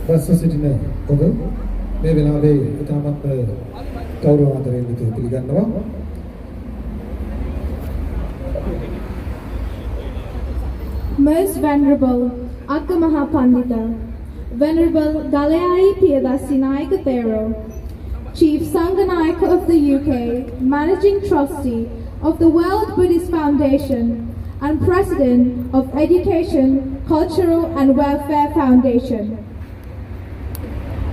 රස සිටින ඔබ මේ වෙලාවේ ඉතාමත් ගෞරව ආදරයෙන් යුතුව පිළිගන්නවා. Most Venerable Akka Mahapandita, Venerable Galayai Piyadasi Nayaka Thero, Chief Sanganayaka of the UK, Managing Trustee of the World Buddhist Foundation, and President of Education, Cultural and Welfare Foundation.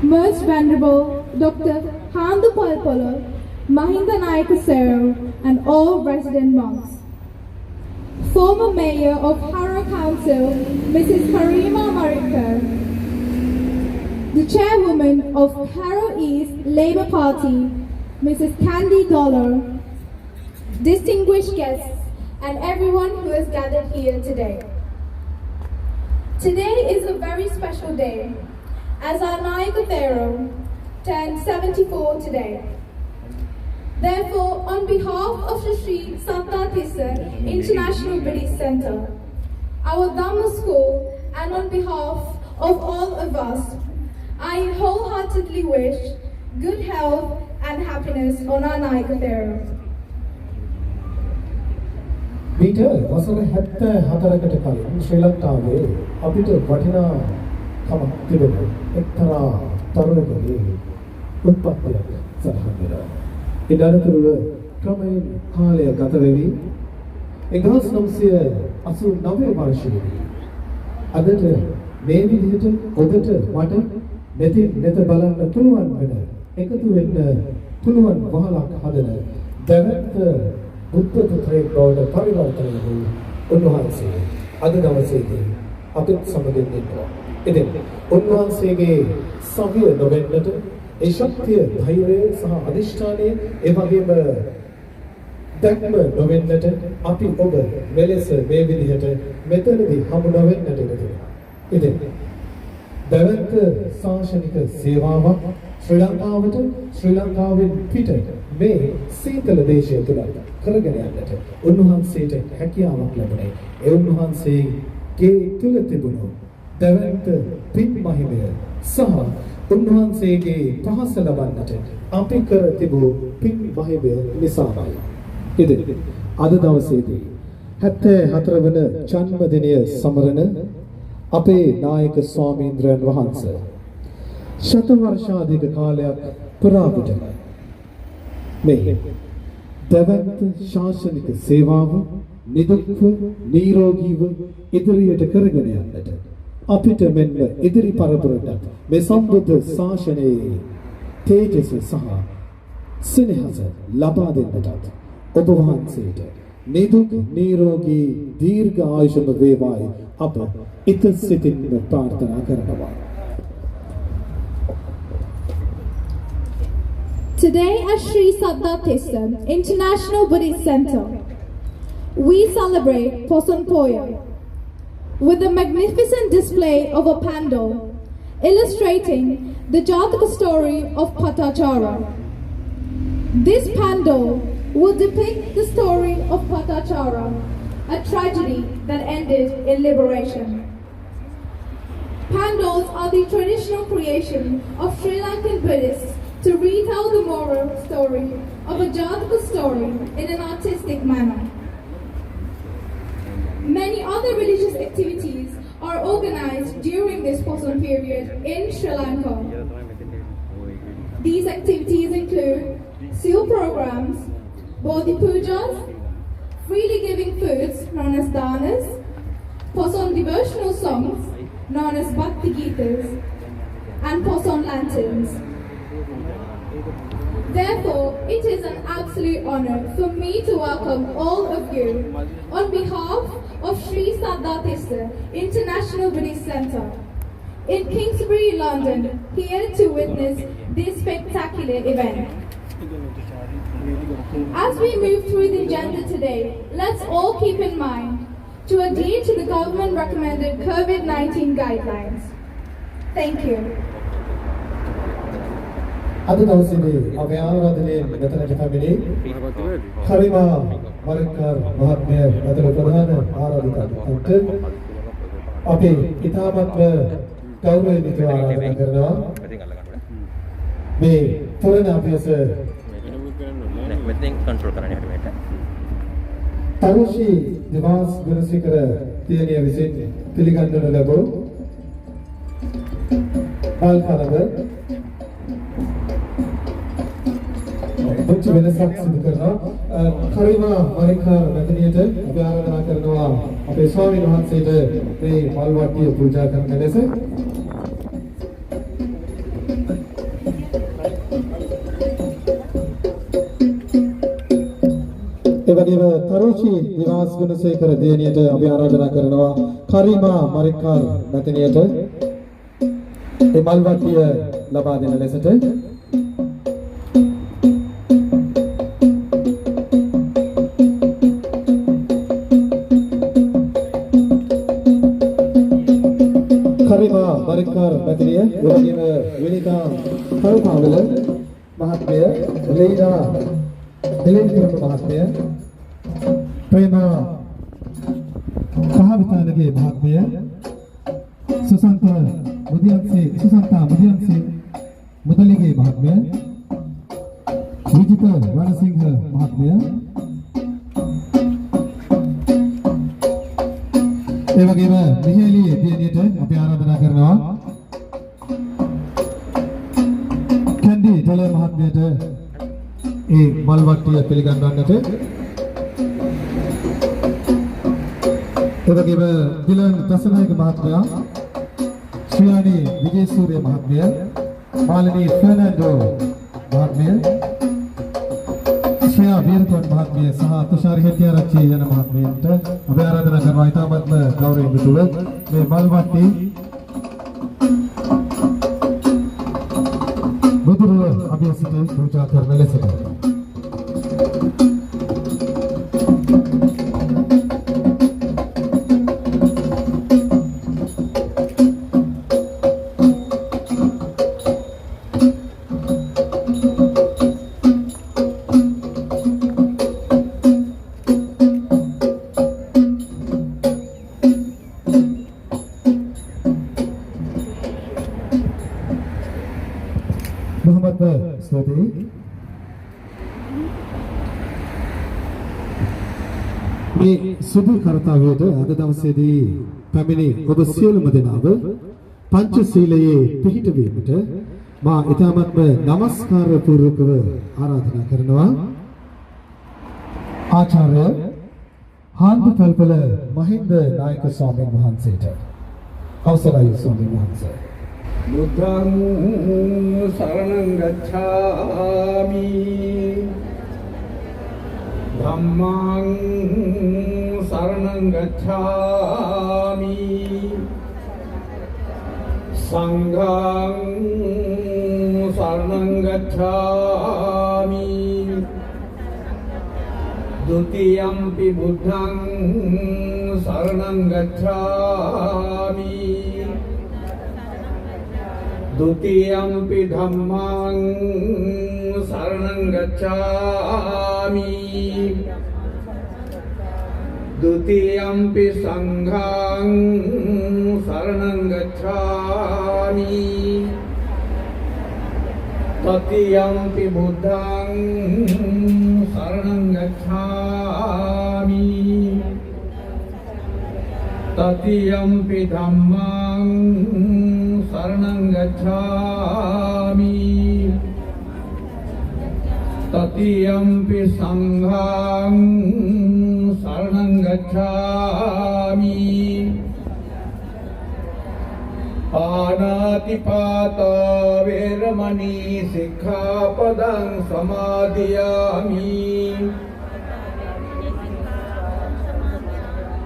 Most Venerable Dr. Handu Palpala, Mahinda Nayaka Sero, and all resident monks. Former Mayor of Harrow Council, Mrs. Karima Marika, the Chairwoman of Harrow East Labour Party, Mrs. Candy Dollar, distinguished guests, and everyone who has gathered here today. Today is a very special day, as our Nayaka Thero turned 74 today. Therefore, on behalf of the Sri Saddhatissa International Buddhist Center, our Dhamma School, and on behalf of all of us, I wholeheartedly wish good health and happiness on our Nayaka Thero. මීට වසර 74කට කලින් ශ්‍රී ලංකාවේ අපිට වටිනා කමක් තිබෙන එක්තරා තරුණයෙකුගේ උත්පත්තියක් සඳහන් වෙනවා. ඒ අනතුරුව ක්‍රමයෙන් කාලය ගත වෙවි 1989 වර්ෂයේදී අදට මේ විදිහට ඔබට මට මෙතින් මෙත බලන්න පුළුවන් වෙන එකතු වෙන්න පුළුවන් වහලක් හදන දැවැන්ත බුද්ධ පුත්‍රයෙක් බවට පරිවර්තනය වූ උන්වහන්සේ අද දවසේදී අපිත් සමගින් ඉන්නවා. ඉතින් උන්වහන්සේගේ සවිය නොවෙන්නට ඒ ශක්තිය, ධෛර්යය සහ අධිෂ්ඨානය ඒ වගේම දැක්ම නොවෙන්නට අපි ඔබ මෙලෙස මේ විදිහට මෙතනදී හමු නොවෙන්නට ඉඩ ඉතින් දැවැන්ත ශාසනික සේවාවක් ශ්‍රී ලංකාවට ශ්‍රී ලංකාවෙන් පිට මේ සීතල දේශය තුළ කරගෙන යන්නට උන්වහන්සේට හැකියාවක් ලැබුණේ ඒ උන්වහන්සේගේ තුල තිබුණු දැවැන්ත පින් මහිමය සහ උන්වහන්සේගේ පහස ලබන්නට අපි කර තිබූ පින් මහිමය නිසාමයි. ඉතින් අද දවසේදී 74 වන ජන්මදිනය සමරන අපේ නායක ස්වාමීන්ද්‍රයන් වහන්සේ ශත වර්ෂාධික කාලයක් පුරාවටම මේ දැවැන්ත ශාසනික සේවාව නිදුක්ව නිරෝගීව ඉදිරියට කරගෙන යන්නට අපිට මෙන්න ඉදිරි පරපුරට මේ සම්බුද්ධ ශාසනයේ තේජස සහ සෙනෙහස ලබා දෙන්නට ඔබ වහන්සේට නිදුක් නිරෝගී දීර්ඝ ආයුෂම වේවායි අප ඉතිසිතින් ප්‍රාර්ථනා කරනවා. Today at Sri Saddhatissa International Buddhist Center, we celebrate Poson Poya with a magnificent display of a pandal illustrating the Jataka story of Patachara. This pandal will depict the story of Patachara, a tragedy that ended in liberation. Pandals are the traditional creation of Sri Lankan Buddhists to retell the moral story of a Jataka story in an artistic manner. Many other religious activities are organized during this Poson period in Sri Lanka. These activities include seal programs, Bodhi pujas, freely giving foods known as danas, Poson devotional songs known as Bhakti Gitas, and Poson lanterns. Therefore, it is an absolute honor for me to welcome all of you on behalf of Sri Saddhatissa International Buddhist Center in Kingsbury, London, here to witness this spectacular event. As we move through the agenda today, let's all keep in mind to adhere to the government recommended COVID-19 guidelines. Thank you. අද දවසේදී අපේ ආරාධනයෙන් මෙතනට පැමිණි කරිමා මරික්කාර් මහත්මිය ඇතුළු ප්‍රධාන ආරාධිතයින්ට අපේ ඉතාමත්ම ගෞරවයෙන් යුතුව ආරාධනා කරනවා මේ පුරණ අභ්‍යාස මෙතෙන් කන්ට්‍රෝල් කරන්න හැටි තරුෂි දිවාස් ගුණසේකර තියනිය විසින් පිළිගන්නු ලැබූ පාල්කලව පුංචි වෙනසක් සිදු කරනවා කරිමා මරිකාර මැතිණියට අපි ආරාධනා කරනවා අපේ ස්වාමීන් වහන්සේට මේ මල් වට්ටිය පූජා කරන ලෙස එවැනිම තරුචි නිවාස් ගුණසේකර දියණියට අපි ආරාධනා කරනවා කරිමා මරිකාර මැතිණියට මේ මල් වට්ටිය ලබා දෙන ලෙසට කරිමා මරිකාර මැතිණිය එවැනිම විනිතා කල්පාවල මහත්මිය ලීනා දෙලෙන්තුරු මහත්මිය ප්‍රේමා කහවිතානගේ මහත්මිය සුසන්තා මුදියන්සේ මුදලිගේ මහත්මිය විජිත වනසිංහ මහත්මිය ඒ වගේම මිහිලි දියණියට අපි ආරාධනා කරනවා කැන්ඩි ඩොලර් මහත්මියට ඒ මල් වට්ටිය පිළිගන්වන්නට ඒ වගේම දිලන් දසනායක මහත්මයා ශ්‍රියානි විජේසූරිය මහත්මිය මාලිනී ෆර්නැන්ඩෝ මහත්මිය ශ්‍රියා වීරකෝන් මහත්මිය සහ තුෂාරි හෙට්ටිආරච්චි යන මහත්මියන්ට අපි ආරාධනා කරනවා ඉතාමත්ම ගෞරවයෙන් යුතුව මේ මල් වට්ටි බුදුරුව අභියසිත පූජා කරන ලෙසට මේ සුදු කරතව්‍යයට අද දවසේදී පැමිණි ඔබ සියලුම දෙනාව පංචශීලයේ පිහිටවීමට මා ඊ타මත්ම নমස්කාර පූර්වකව ආරාධනා කරනවා ආචාර්ය හාන්දුකල්පල මහින්ද නායක ස්වාමීන් වහන්සේට අවසරයි ස්වාමීන් වහන්සේ බුද්ධං සරණං ගච්ඡාමි ධම්මං සරණං ගච්ඡාමි සංඝං සරණං ගච්ඡාමි ဒုတိယံ පි බුද්ධං සරණං ගච්ඡාමි ဒုတိယံ පි ධම්මං සරණං ගච්ඡාමි ဒုတိယံ පි සංඝං සරණං ගච්ඡාමි တတိယံ පි බුද්ධං සරණං ගච්ඡාමි တတိယံ පි ධම්මං සරණං ගච්ඡාමි တတိယံ පි සංඝං සරණං ගච්ඡාමි ปานาติปาตาเวรมณีสิกขาปดังสมาธิยามิ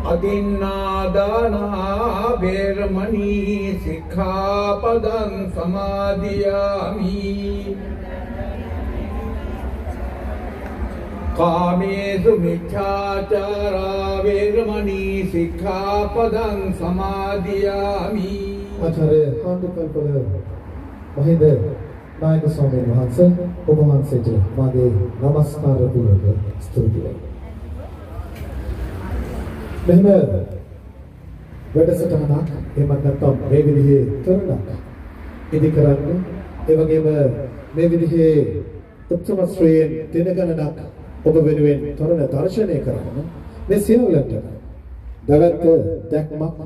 อดินนาดานาเวรมณีสิกขาปดังสมาธิยามิกาเมสุมิจฉาจาราเวรมณีสิกขาปดังสมาธิยามิ ආචාර්ය හාන්දුකල්පල මහින්ද නායක ස්වාමීන් වහන්සේ ඔබ වහන්සේට මාගේ নমස්කාර පූර්වක ස්තුතියි. මෙහෙම වැඩසටහනක් එහෙම නැත්නම් මේ විදිහේ තරණක් ඉදි කරන්න ඒ වගේම මේ විදිහේ උත්සව ශ්‍රේණියෙන් දින ගණනක් ඔබ වෙනුවෙන් තරණ දර්ශනය කරන්න මේ සියල්ලට දවල්ට දැක්මක්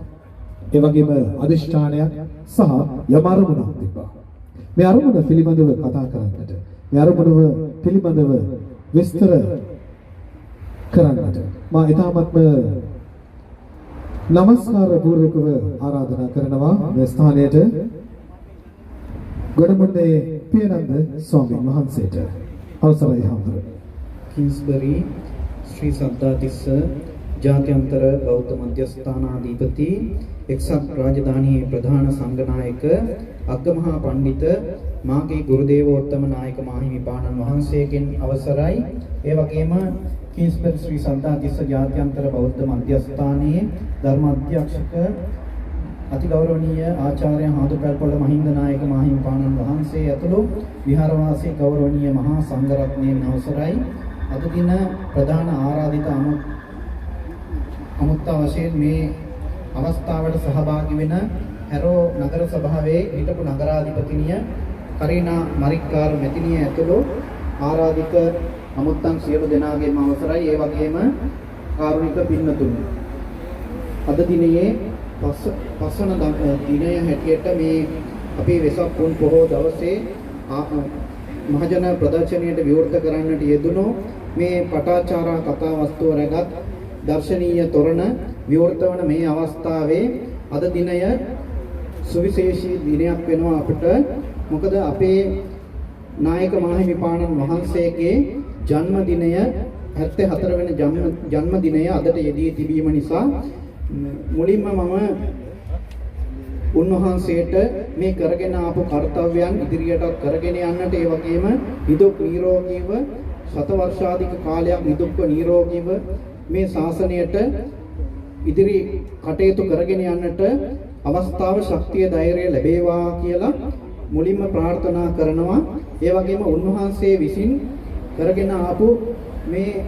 ඒ වගේම අදිෂ්ඨානයක් සහ යම අරමුණක් තිබ්බා. මේ අරමුණ පිළිබඳව කතා කරන්නට මේ අරමුණව පිළිබඳව විස්තර කරන්නට මා ඊටමත්ම නමස්කාර පූර්වකව ආරාධනා කරනවා මේ ස්ථානයට ගොඩමුණේ පියනන්ද ස්වාමීන් වහන්සේට අවසරයි හඳුනන කිංස්බරි ශ්‍රී සද්ධාතිස්ස ජාත්‍යන්තර බෞද්ධ මධ්‍යස්ථානාධිපති එක්සත් රාජධානියේ ප්‍රධාන සංඝනායක අග්ගමහා පඬිත මාගේ ගුරු දේවෝත්තම නායක මාහිමිපාණන් වහන්සේගෙන් අවසරයි. ඒ වගේම කිංස්බරි ශ්‍රී සද්ධාතිස්ස ජාත්‍යන්තර බෞද්ධ මධ්‍යස්ථානයේ ධර්ම අධ්‍යක්ෂක අතිගෞරවනීය ආචාර්ය හාදුපැල්පොළ මහින්ද නායක මාහිමිපාණන් වහන්සේ ඇතුළු විහාරවාසී ගෞරවනීය මහා සංඝරත්නයන් අවසරයි. අද දින ප්‍රධාන ආරාධිත අමුත්තා වශයෙන් මේ අවස්ථාවට සහභාගී වෙන හැරෝ නගර සභාවේ හිටපු නගරාධිපතිනිය කරීනා මරික්කාර මෙතිනිය ඇතුළු ආරාධිත අමුත්තන් සියලු දෙනාගේම අවසරයි. ඒ වගේම කාරුණික පින්නතුන් අද දිනයේ පස්වන දිනය හැටියට මේ අපේ වෙසක් පුන් පොහෝ දවසේ මහජන ප්‍රදර්ශනයට විවෘත කරන්නට යෙදුණු මේ පටාචාරා කතා වස්තුව රැගත් දර්ශනීය තොරණ විවෘත වන මේ අවස්ථාවේ අද දිනය සුවිශේෂී දිනයක් වෙනවා අපිට. මොකද අපේ නායක මාහිමිපාණන් වහන්සේගේ ජන්මදිනය 74 වෙනි ජන්මදිනය අදට යෙදී තිබීම නිසා මුලින්ම මම උන්වහන්සේට මේ කරගෙන ආපු කාර්යයන් ඉදිරියටත් කරගෙන යන්නට ඒ වගේම නිදුක් නිරෝගීව සත වර්ෂාධික කාලයක් නිදුක්ව නිරෝගීව මේ ශාසනයට ඉදිරි කටයුතු කරගෙන යන්නට අවස්ථාව ශක්තිය ධෛර්යය ලැබේවා කියලා මුලින්ම ප්‍රාර්ථනා කරනවා. ඒ වගේම උන්වහන්සේ විසින් කරගෙන ආපු මේ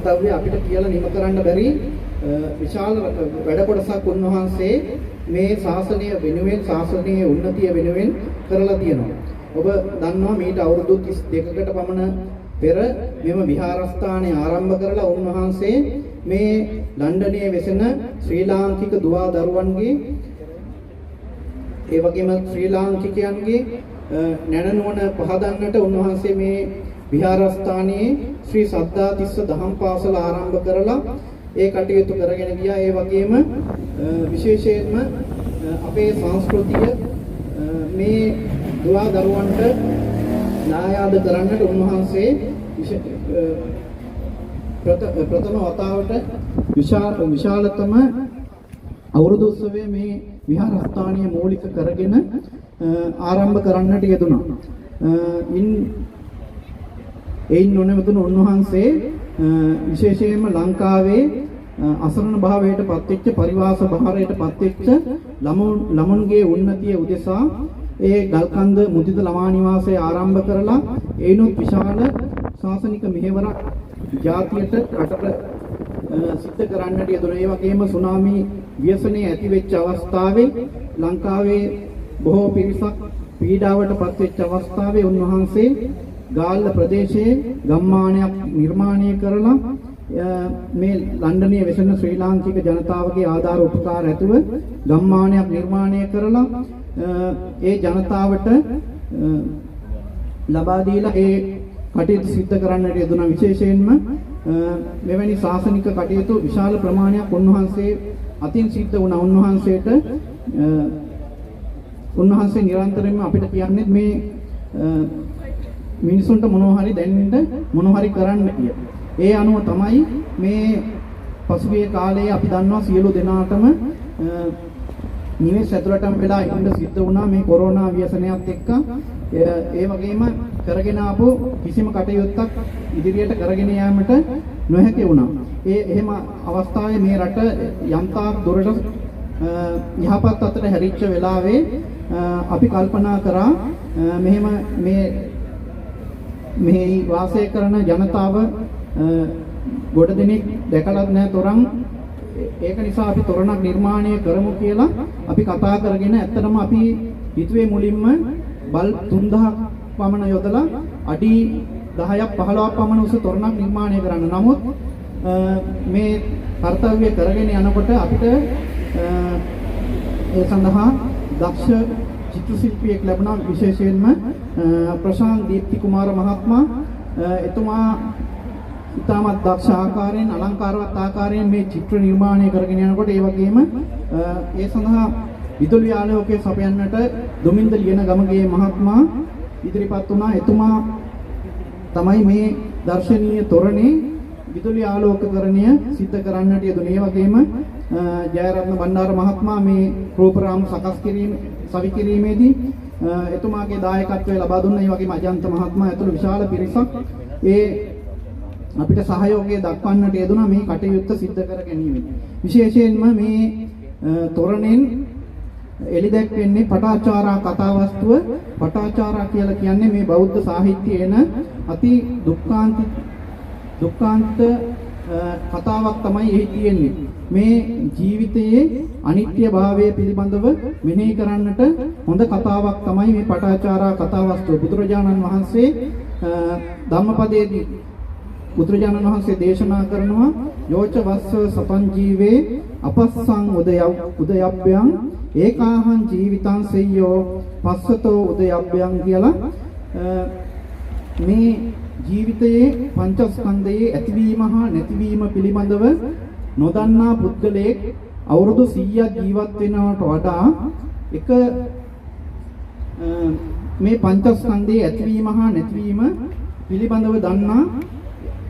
කාර්යය අපිට කියලා නිම කරන්න බැරි විශාල වැඩ කොටසක් උන්වහන්සේ මේ ශාසනය වෙනුවෙන් ශාසනීය උන්නතිය වෙනුවෙන් කරලා තියෙනවා. ඔබ දන්නවා මීට අවුරුදු 32කට පමණ පෙර මෙම විහාරස්ථානය ආරම්භ කරලා උන්වහන්සේ මේ ලන්ඩනයේ වෙසෙන ශ්‍රී ලාංකික දුවා දරුවන්ගේ ඒ වගේම ශ්‍රී ලාංකිකයන්ගේ නැණනුවන පහදන්නට උන්වහන්සේ මේ විහාරස්ථානයේ ශ්‍රී සද්ධාතිස්ස දහම් පාසල ආරම්භ කරලා ඒ කටයුතු කරගෙන ගියා. ඒ වගේම විශේෂයෙන්ම අපේ සංස්කෘතිය මේ දුවා දරුවන්ට නායාද කරන්නට උන්වහන්සේ ප්‍රථම වතාවට විශාලතම අවුරුදු උත්සවයේ මේ විහාරස්ථානීය මූලික කරගෙන ආරම්භ කරන්නට යෙදුණා. එයින් නොනවතුණු උන්වහන්සේ විශේෂයෙන්ම ලංකාවේ අසරණ භාවයට පත්වෙච්ච පරිවාස භාරයට පත්වෙච්ච ළමුන්ගේ උන්නතිය උදෙසා ඒ ගල්කන්ද මුදිත ළමා නිවාසය ආරම්භ කරලා ඒනොත් විශාල ශාසනික මෙහෙවරක් ජාතියට රටට සිද්ධ කරන්නට යෙදුණා. ඒ වගේම සුනාමි ව්‍යසනයේ ඇති වෙච්ච අවස්ථාවේ ලංකාවේ බොහෝ පිරිසක් පීඩාවට පත්වෙච්ච අවස්ථාවේ උන්වහන්සේ ගාල්ල ප්‍රදේශයේ ගම්මානයක් නිර්මාණය කරලා මේ ලන්ඩනයේ වෙසෙන ශ්‍රී ලාංකික ජනතාවගේ ආධාර උපකාර ඇතුව ගම්මානයක් නිර්මාණය කරලා ඒ ජනතාවට ලබා දීලා ඒ කටයුතු සිද්ධ කරන්නට යෙදුණා. විශේෂයෙන්ම මෙවැනි ශාසනික කටයුතු විශාල ප්‍රමාණයක් උන්වහන්සේ අතින් සිද්ධ වුණා. උන්වහන්සේ නිරන්තරයෙන්ම අපිට කියන්නේ මේ මිනිසුන්ට මොනවා හරි දැනෙන්න මොනවා හරි කරන්න කියලා. ඒ අනුව තමයි මේ පසුගිය කාලයේ අපි දන්නවා සියලු දෙනාටම නිවෙස් ඇතුළටම වෙලා ඉන්න සිද්ධ වුණා මේ කොරෝනා ව්‍යසනයත් එක්ක. ඒ වගේම කරගෙන ආපු කිසිම කටයුත්තක් ඉදිරියට කරගෙන යාමට නොහැකි වුණා. එහෙම අවස්ථාවේ මේ රට යම්තාක් දුරට යහපත් අතට හැරිච්ච වෙලාවේ අපි කල්පනා කරා මෙහෙම මේ වාසය කරන ජනතාව ගොඩ දෙනෙක් දැකලත් නැහැ තරම් ඒක නිසා අපි තොරණක් නිර්මාණය කරමු කියලා අපි කතා කරගෙන ඇත්තටම අපි හිතුවේ මුලින්ම බල් 3000ක් පමණ යොදලා අඩි 10ක් 15ක් පමණ උස තොරණක් නිර්මාණය කරන්න. නමුත් මේ කාර්යය කරගෙන යනකොට අපිට ඒ සඳහා දක්ෂ චිත්‍ර ශිල්පියෙක් ලැබුණා. විශේෂයෙන්ම ප්‍රශාන්ත් දීප්ති කුමාර මහත්මයා එතුමා ඉතාමත් දක්ෂ ආකාරයෙන් අලංකාරවත් ආකාරයෙන් මේ චිත්‍ර නිර්මාණය කරගෙන යනකොට ඒ වගේම ඒ සඳහා විදුලි ආලෝකය සපයන්නට දුමින්ද ලියනගමගේ මහත්මයා ඉදිරිපත් වුණා. එතුමා තමයි මේ දර්ශනීය තොරණේ විදුලි ආලෝකකරණය සිද්ධ කරන්නට යෙදුනේ. ඒ වගේම ජයරත්න බණ්ඩාර මහත්මයා මේ රූපරාම සකස් සවි කිරීමේදී එතුමාගේ දායකත්වය ලබා දුන්නා. ඒ වගේම අජන්ත මහත්මයා ඇතුළු විශාල පිරිසක් ඒ අපිට සහයෝගය දක්වන්නට යෙදුණා මේ කටයුත්ත සිද්ධ කර ගැනීමෙන්. විශේෂයෙන්ම මේ තොරණෙන් එළි දැක්වෙන්නේ පටාචාරා කතාවස්තුව. පටාචාරා කියලා කියන්නේ මේ බෞද්ධ සාහිත්‍යයේ එන අති දුක්ඛාන්ත කතාවක් තමයි එහි තියෙන්නේ. මේ ජීවිතයේ අනිත්‍යභාවය පිළිබඳව මෙනෙහි කරන්නට හොඳ කතාවක් තමයි මේ පටාචාරා කතාවස්තුව. බුදුරජාණන් වහන්සේ ධම්මපදයේදී බුදුරජාණන් වහන්සේ දේශනා කරනවා යෝච වස්ස සතං ජීවේ අපස්සං උදයබ්බයං ඒකාහං ජීවිතං සෙය්‍යෝ පස්සතෝ උදයබ්බයං කියලා මේ ජීවිතයේ පංචස්කන්ධයේ ඇතිවීම හා නැතිවීම පිළිබඳව නොදන්නා පුද්ගලයෙක් අවුරුදු 100ක් ජීවත් වෙනවට වඩා එක මේ පංචස්කන්ධයේ ඇතිවීම හා නැතිවීම පිළිබඳව දන්නා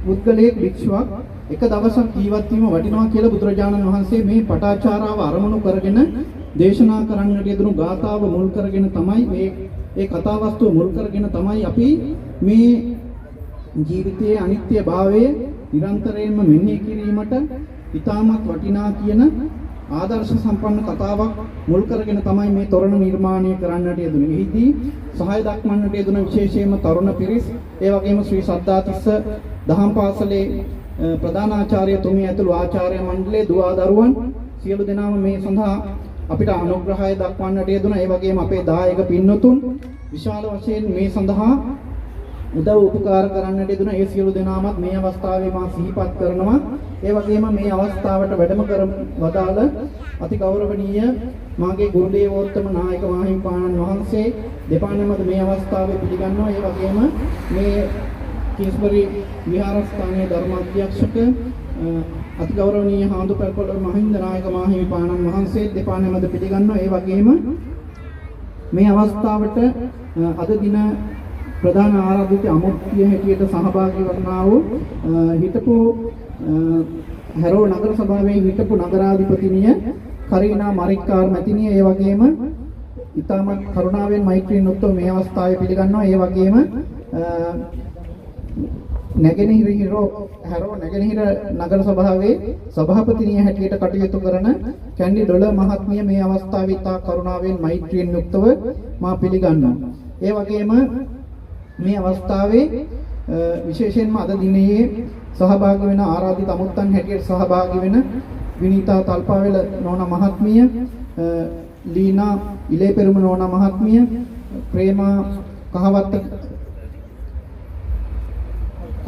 පුද්ගලයෙක් භික්ෂුවක් එක දවසක් ජීවත් වීම වටිනවා කියලා බුදුරජාණන් වහන්සේ මේ පටාචාරාව අරමුණු කරගෙන දේශනා කරන්නට යෙදුණු ගාථාව මුල් කරගෙන තමයි මේ කතාවස්තුව මුල් කරගෙන තමයි අපි මේ ජීවිතයේ අනිත්‍යභාවය නිරන්තරයෙන්ම මෙනෙහි කිරීමට ඉතාමත් වටිනා කියන ආදර්ශ සම්පන්න කතාවක් මුල් කරගෙන තමයි මේ තොරණ නිර්මාණය කරන්නට යෙදුනේ. එහිදී සහාය දක්වන්නට යෙදුන විශේෂයෙන්ම තරුණ පිරිස්, ඒ වගේම ශ්‍රී සද්ධාතිස්ස දහම් පාසලේ ප්‍රධානාචාර්යතුමිය ඇතුළු ආචාර්ය මණ්ඩලයේ දුවා දරුවන් සියලු දෙනාම මේ සඳහා අපිට අනුග්‍රහය දක්වන්නට යෙදුණා. ඒ වගේම අපේ දායක පින්වතුන් විශාල වශයෙන් මේ සඳහා උදව් උපකාර කරන්නට යෙදුණා. ඒ සියලු දෙනාමත් මේ අවස්ථාවේ මා සිහිපත් කරනවා. ඒ වගේම මේ අවස්ථාවට වැඩම කර වදාළ අති ගෞරවනීය මාගේ ගුරු දේවෝත්තම නායක මාහිමිපාණන් වහන්සේ දෙපා නමද මේ අවස්ථාවේ පිළිගන්නවා. ඒ වගේම මේ කිස්බරි විහාරස්ථානයේ ධර්මාධ්‍යක්ෂක අති ගෞරවනීය හාමුදුරුවෝ මහින්ද නායක මාහිමිපාණන් වහන්සේ දෙපා නමද පිළිගන්නවා. ඒ වගේම මේ අවස්ථාවට අද දින ප්‍රධාන ආරාධිත අමුත්‍ය හැටියට සහභාගී වන්නා වූ හිටපු හැරෝ නගර සභාවේ හිටපු නගරාධිපතිනිය කරීනා මරික්කාර් මැතිණිය, ඒ වගේම ඉතාමත් කරුණාවෙන් මෛත්‍රියෙන් යුක්තව මේ අවස්ථාවේ පිළිගන්නවා. ඒ වගේම නැගෙනහිර හැරෝ නැගෙනහිර නගර සභාවේ සභාපතිනිය හැටියට කටයුතු කරන කැන්ඩි ඩොල මහත්මිය මේ අවස්ථාවේ ඉතා කරුණාවෙන් මෛත්‍රියෙන් යුක්තව මා පිළිගන්නවා. ඒ වගේම මේ අවස්ථාවේ විශේෂයෙන්ම අද දිනේ සහභාගී වෙන ආරාධිත අමුත්තන් හැටියට සහභාගී වෙන විනීතා තල්පාවෙල නෝනා මහත්මිය, ලීනා ඉලේපෙරුම නෝනා මහත්මිය, ප්‍රේමා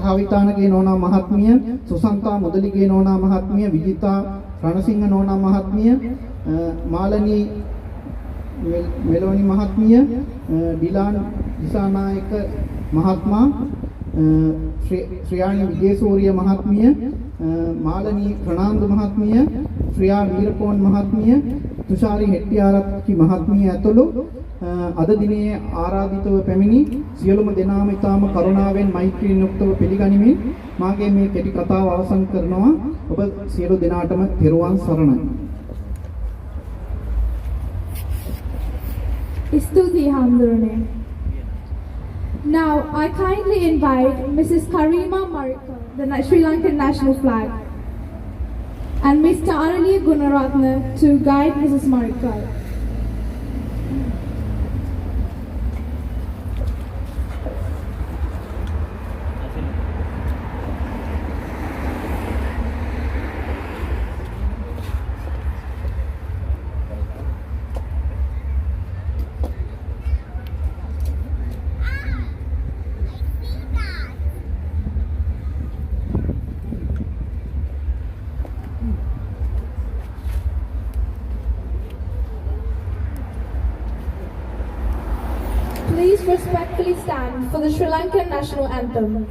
කහවිතානගේ නෝනා මහත්මිය, සුසන්තා මුදලිගේ නෝනා මහත්මිය, විජිතා රණසිංහ නෝනා මහත්මිය, මාලනී මෙලෝනි මහත්මිය, ඩිලාන් දිසානායක මහත්මයා, ශ්‍රියානි විජේසූරිය මහත්මිය, මාලනී ප්‍රනාන්දු මහත්මිය, ශ්‍රියා වීරකෝන් මහත්මිය, තුෂාරි හෙට්ටිආරච්චි මහත්මිය ඇතුළු අද දිනේ ආරාධිතව පැමිණි සියලුම දෙනාම ඊටාම කරුණාවෙන් මෛත්‍රියෙන් යුක්තව පිළිගනිමින් මාගේ මේ කෙටි කතාව අවසන් කරනවා. ඔබ සියලු දෙනාටම තෙරුවන් සරණයි. Istuti Hamdurne. Now I kindly invite Mrs. Karima Marikar, the Sri Lankan national flag, and Mr. Araliya Gunaratne to guide Mrs. Marikar. please respectfully stand for the Sri Lankan national anthem.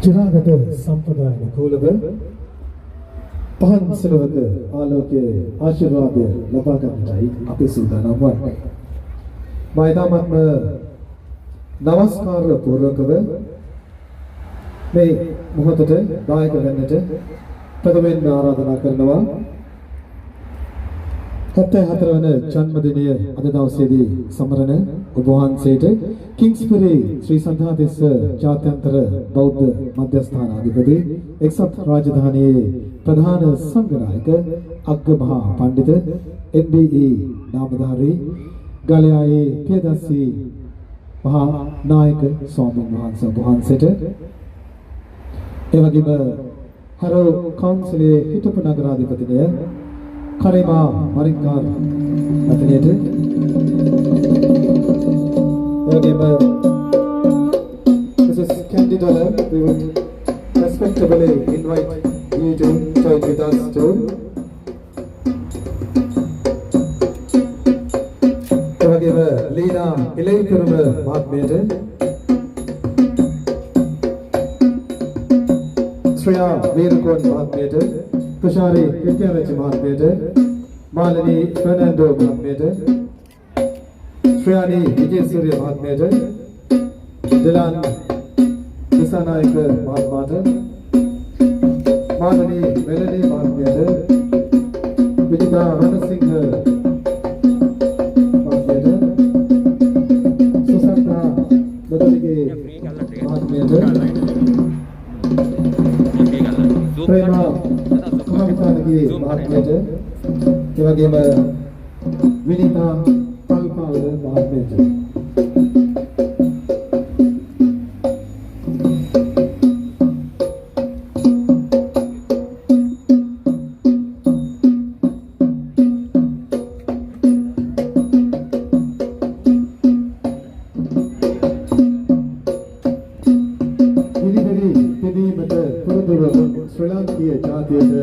චිරාගත සම්ප්‍රදායන කෝලව පහන් සලවක ආලෝකයේ ආශිර්වාදය ලබා ගන්නටයි අපි සූදානම් වන්නේ. මා ඊටමත්ම නමස්කාර පූර්වකව මේ මොහොතට දායක වෙන්නට ප්‍රථමයෙන් ආරාධනා කරනවා. 74 වන ජන්මදිනය අද දවසේදී සමරන ඔබ වහන්සේට කිංස්බරි ශ්‍රී සන්ධාතිස්ස ජාත්‍යන්තර බෞද්ධ මධ්‍යස්ථානාධිපති එක්සත් රාජධානියේ ප්‍රධාන සංඝනායක අග්ගමහා පඬිත MBE නාමධාරී ගලයායේ පියදස්සී මහා නායක ස්වාමීන් වහන්සේ වහන්සේට එවැගේම හරෝ කවුන්සිලයේ හිටපු නගරාධිපතිනිය කරිමා මරික්කාර් මැතිණියට එවැගේම Mrs. Candy Dollar, we would respectfully invite you to join with us too. එවැගේම ලීනා ඉලයිපුරම මහත්මියට ශ්‍රේයා වීරකෝන් මහත්මියට තුෂාරි විද්‍යාරච්චි මහත්මියට මාලනී ෆර්නැන්ඩෝ මහත්මියට ශ්‍රේයානි විජේසූරිය මහත්මියට දිලාන් දිසානායක මහත්මයාට මාලනී මෙලනී මහත්මියට විජිතා රණසිංහ මහත්මියට සුසන්තා බදලිගේ මහත්මියට ප්‍රේමා ගිහි මහත්මයාට ඒ වගේම විනිතා පල්පාවල මහත්මයාට ශ්‍රී ලංකීය ජාතියට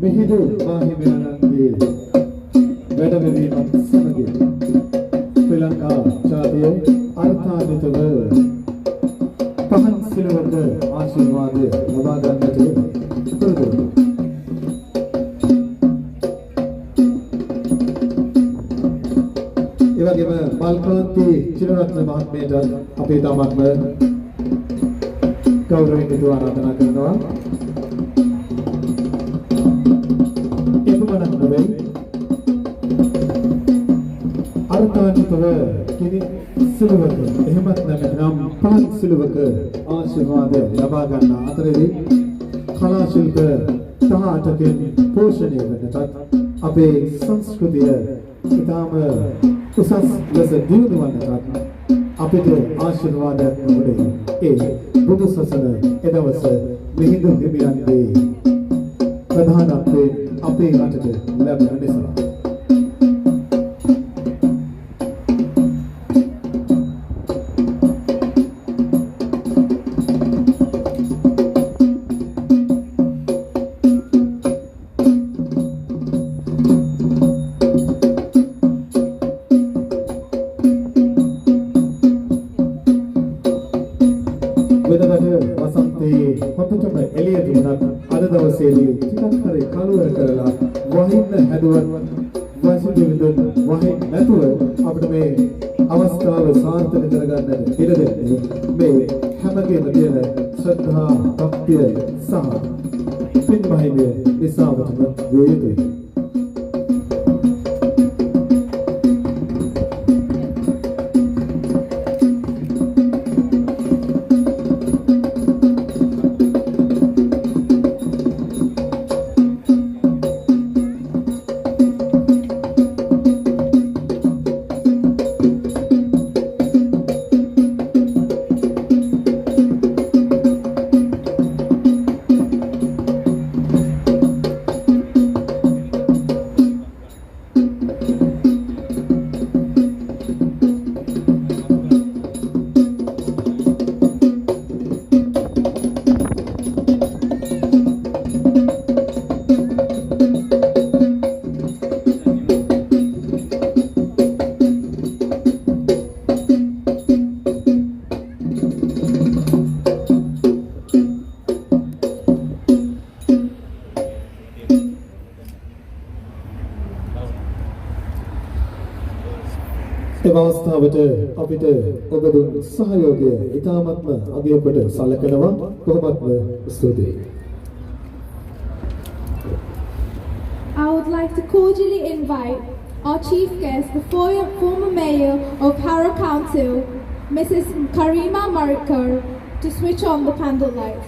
මෙහිදු මාහිමියන්ගේ වැඩමවීමත් සමග ශ්‍රී ලංකා ජාතිය අර්ථාන්විතව පහන් සිලවක ආශිර්වාදය ලබා ගන්නට පුරුදු ඒ වගේම මල්කාන්ති චිරරත්න මහත්මයාට අපේ තාමත්ම ගෞරවයෙන් ආරාධනා කරනවා. එපමණක් නෙවෙයි අර්ථාන්විතව කිරි සිලවක එහෙමත් නැත්නම් පහන් සිලවක ආශිර්වාදය ලබා ගන්න අතරදී කලා ශිල්ප 18කින් පෝෂණය වෙනටත් අපේ සංස්කෘතිය ඉතාම උසස් ලෙස දියුණු වන්නටත් අපිට ආශිර්වාදයක් නොවේ. ඒ බුදු සසුන එදවස මිහිඳු හිමියන්ගේ ප්‍රධානත්වයෙන් අපේ රටට ලැබෙන නිසා හොතටම එළියට වුණත් අද දවසේදී ටිකක් හරි කලවර කරලා වහින්න හැදුවත් වාසිදෙවිඳුන් වහින්න නැතුව අපිට මේ අවස්ථාව සාර්ථක කරගන්නට ඉඩ දෙන්නේ මේ හැමගේම තියෙන ශ්‍රද්ධා, භක්තිය සහ පින්මහිමය නිසාවටම වේ යුතුයි. අවස්ථාවට අපිට ඔබ දුන් සහයෝගය ඉතාමත්ම අගය කොට සැලකනවා. කොහොමත්ම ස්තුතියි. I would like to cordially invite our chief guest, the former mayor of Harrow Council, Mrs. Karima Marikar, to switch on the candle lights.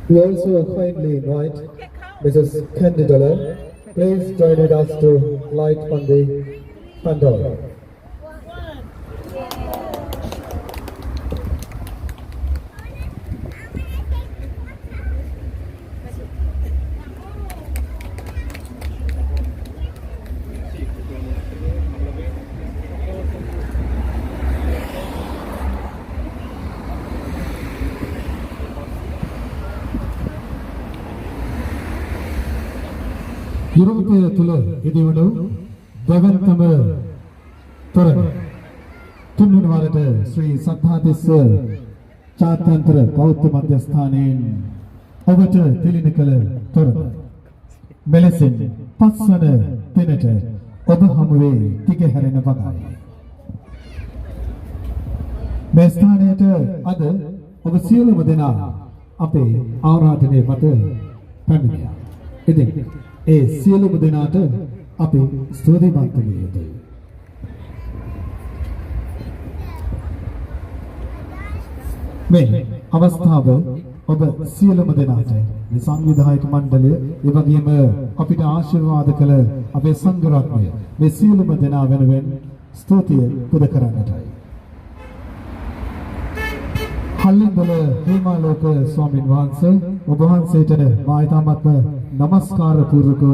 We also kindly invite Mrs. Candy Dollar. Please join with us to light on the candle. යුරෝපය තුළ ඉදිවුණු දෙවන්තම තොරණ තුන්වන වරට ශ්‍රී සද්ධාතිස්ස ජාත්‍යන්තර බෞද්ධ මධ්‍යස්ථානයෙන් ඔබට තිළින කළ තොරණ මෙලෙසින් පස්වන දිනට ඔබ හමුවේ දිගහැරෙන වගයි. මේ ස්ථානයට අද ඔබ සියලුම දෙනා අපේ ආරාධනය මත පැමිණියා. ඉතින් ඒ සියලුම දෙනාට අපි ස්තුතිවන්ත විය යුතුයි. මේ අවස්ථාව ඔබ සියලුම දෙනාට මේ සංවිධායක මණ්ඩලය ඒ වගේම අපිට ආශිර්වාද කළ අපේ සංඝ රත්නය මේ සියලුම දෙනා වෙනුවෙන් ස්තුතිය පුද කරන්නටයි. හල්ලින්දල හේමාලෝක ස්වාමීන් වහන්සේ ඔබ වහන්සේට මා ඊටමත්ම নমස්කාර පූර්වකව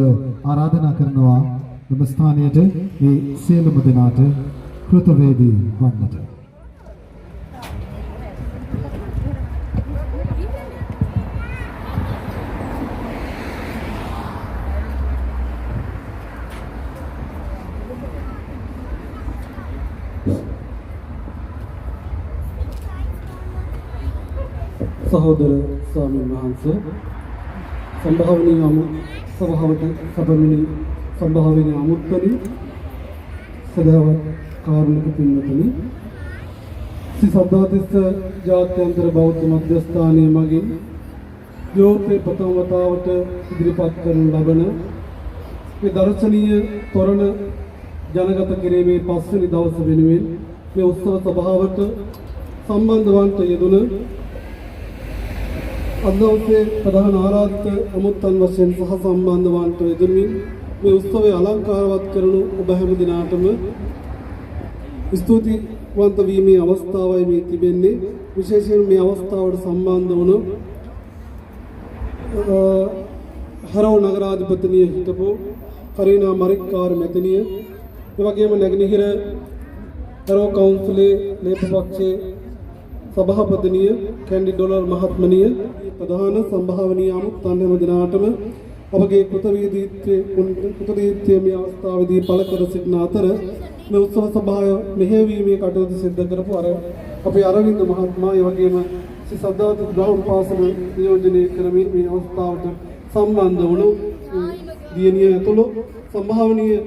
ආරාධනා කරනවා මෙම ස්ථානයට මේ සියලුම දෙනාට කෘතවේදී වන්නට. සහෝදර ස්වාමීන් වහන්සේ සම්භාවනීය සභාවට සබමිනි සම්භාවනීය අමුත්තනි සදාවත් කාරුණික පින්වතුනි ශ්‍රී සද්ධාතිස්ස ජාත්‍යන්තර බෞද්ධ මධ්‍යස්ථානයේ මගින් ජෝතේ ප්‍රථම වතාවට ඉදිරිපත් කරන ලබන මේ දර්ශනීය තොරණ ජනගත කිරීමේ පස්වෙනි දවස වෙනුවෙන් මේ උත්සව සභාවට සම්බන්ධ වන්ට යෙදුන අදවසේ ප්‍රධාන ආරාධිත අමුත්තන් වශයෙන් සහ සම්බන්ධ වන්ට යෙදුමින් මේ උත්සවය අලංකාරවත් කරනු ඔබ හැම දිනාටම ස්තුතිවන්ත වීමේ අවස්ථාවයි මේ තිබෙන්නේ. විශේෂයෙන් මේ අවස්ථාවට සම්බන්ධ වුණ හරව නගරාධිපතිනිය හිටපු කරීනා මරික්කාර මැතිනිය, ඒ වගේම නැගෙනහිර හරව කවුන්සිලේ ලේකපක්ෂයේ සභාපතිනිය කැන්ඩි ඩොලර් මහත්මනිය, ප්‍රධාන සම්භාවනීය අමුත්තන් හැම දිනාටම අපගේ කෘතවේදීත්වයේ මේ අවස්ථාවේදී පළ කර සිටින අතර මේ උත්සව සභාව මෙහෙයවීමේ කටයුතු සිදු කරපු අපේ අරවින්ද මහත්මයා, ඒ වගේම ශ්‍රී සද්ධාතිස්ස ග්‍රාම පාසල නියෝජනය කරමින් මේ අවස්ථාවට සම්බන්ධ වුණු දියණිය ඇතුළු සම්භාවනීය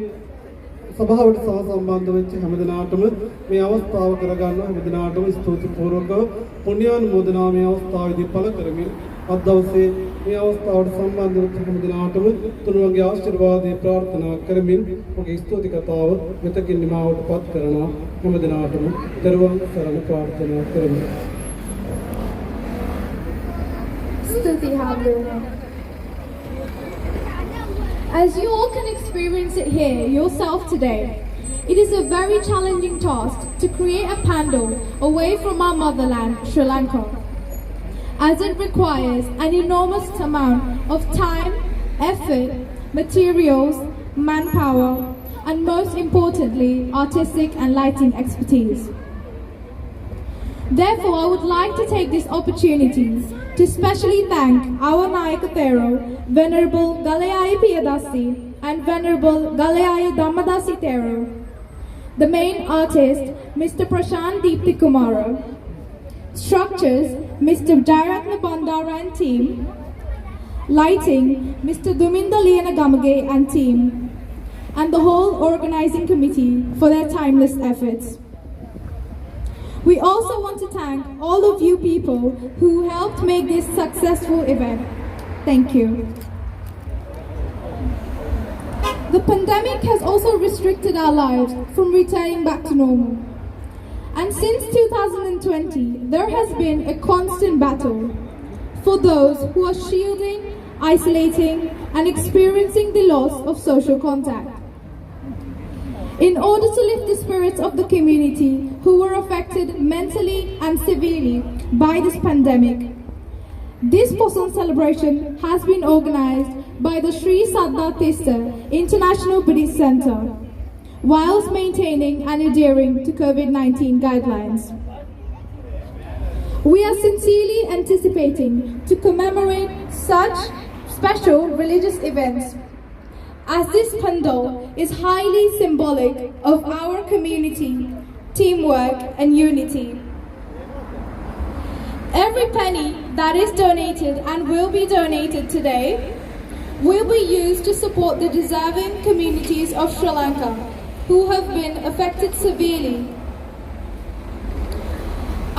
සභාවට සහ සම්බන්ධ වෙච්ච හැම දිනාටම මේ අවස්ථාව කරගන්න හැම දිනාටම ස්තුතිපූර්වකව පුණ්‍යානුමෝදනා මේ අවස්ථාවේදී පළ කරමින් අද දවසේ මේ අවස්ථාවට සම්බන්ධ වෙච්ච හැම දිනාටම තුනුවන්ගේ ආශිර්වාදය ප්‍රාර්ථනා කරමින් ඔබගේ ස්තුති කතාව මෙතකින් නිමාවටපත් කරනවා. හැම දිනාටම දරුවන් සරණ ප්‍රාර්ථනා කරමි. Stuti Hallelujah. As you all can experience it here yourself today, it is a very challenging task to create a pandal away from our motherland, Sri Lanka, as it requires an enormous amount of time, effort, materials, manpower, and most importantly, artistic and lighting expertise. Therefore, I would like to take this opportunity to specially thank our Nayaka Thero, Venerable Galayaya Piyadasi and Venerable Galayaya Dhammadasi Thero, the main artist, Mr. Prashant Deepthi Kumara, structures, Mr. Jairatna Bandara and team, lighting, Mr. Duminda Liana Gamage and team, and the whole organizing committee for their timeless efforts. We also want to thank all of you people who helped make this successful event. Thank you. The pandemic has also restricted our lives from returning back to normal. And since 2020, there has been a constant battle for those who are shielding, isolating, and experiencing the loss of social contact. In order to lift the spirits of the community who were affected mentally and severely by this pandemic, this Poson celebration has been organized by the Sri Saddhatissa International Buddhist Center, whilst maintaining and adhering to COVID-19 guidelines. We are sincerely anticipating to commemorate such special religious events, as this pandal is highly symbolic of our community, teamwork and unity. Every penny that is donated and will be donated today will be used to support the deserving communities of Sri Lanka who have been affected severely.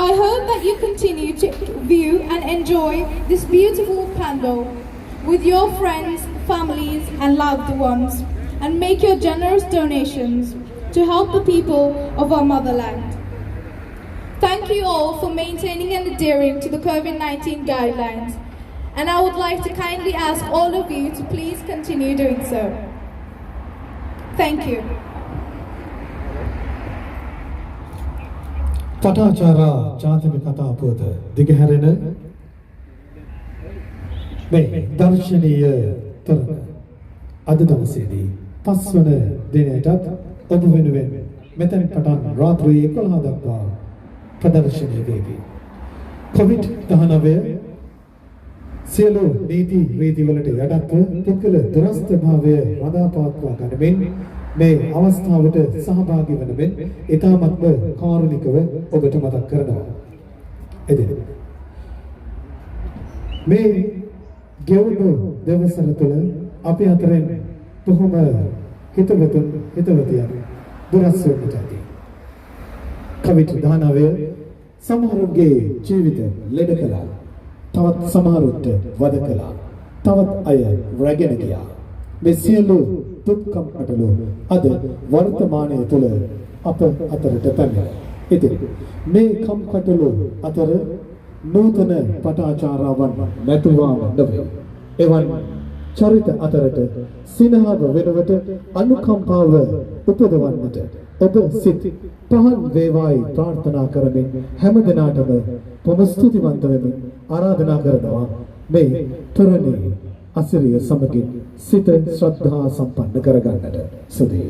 I hope that you continue to view and enjoy this beautiful pandal with your friends, families and loved ones, and make your generous donations to help the people of our motherland. Thank you all for maintaining and adhering to the COVID-19 guidelines, and I would like to kindly ask all of you to please continue doing so. Thank you. Patacara ජාතික කතා පුවත දිගහැරෙන මේ දර්ශනීය තරඟ අද දවසේදී 5 වන දිනයටත් ඔබ වෙනුවෙන් මෙතන පටන් රාත්‍රී 11 දක්වා ප්‍රදර්ශනය වේවි. COVID-19 සියලු නීති රීතිවලට යටත්ව පුද්ගල දුරස්ථභාවය රඳාපවත්වා ගනිමින් මේ අවස්ථාවට සහභාගී වන මෙන් ඊටමත්ම කාරුණිකව ඔබට මතක් කරනවා. එදින මේ ගෙවුණු දවසන තුළ අපි අතරින් බොහොම හිතවතුන් හිතවතියන් දුරස් වෙන්නට ඇති. COVID-19 සමහරුන්ගේ ජීවිත ලෙඩ කළා. තවත් සමහරුන්ට වද කළා. තවත් අය රැගෙන ගියා. මේ සියලු දුක්ඛම් අටලෝ අද වර්තමානයේ තුල අප අතරට පැමිණ. ඉතින් මේ කම්කටොළු අතර නූතන පටාචාරාවන් නැතුවාම නොවේ. එවන් චරිත අතරට සිනහව වෙනවට අනුකම්පාව උපදවන්නට ඔබ සිත පහන් වේවායි ප්‍රාර්ථනා කරමින් හැම දිනාටම බොහොම ස්තුතිවන්ත වෙමින් ආරාධනා කරනවා මේ තොරණේ අසිරිය සමගින් සිත ශ්‍රද්ධා සම්පන්න කරගන්නට සුදී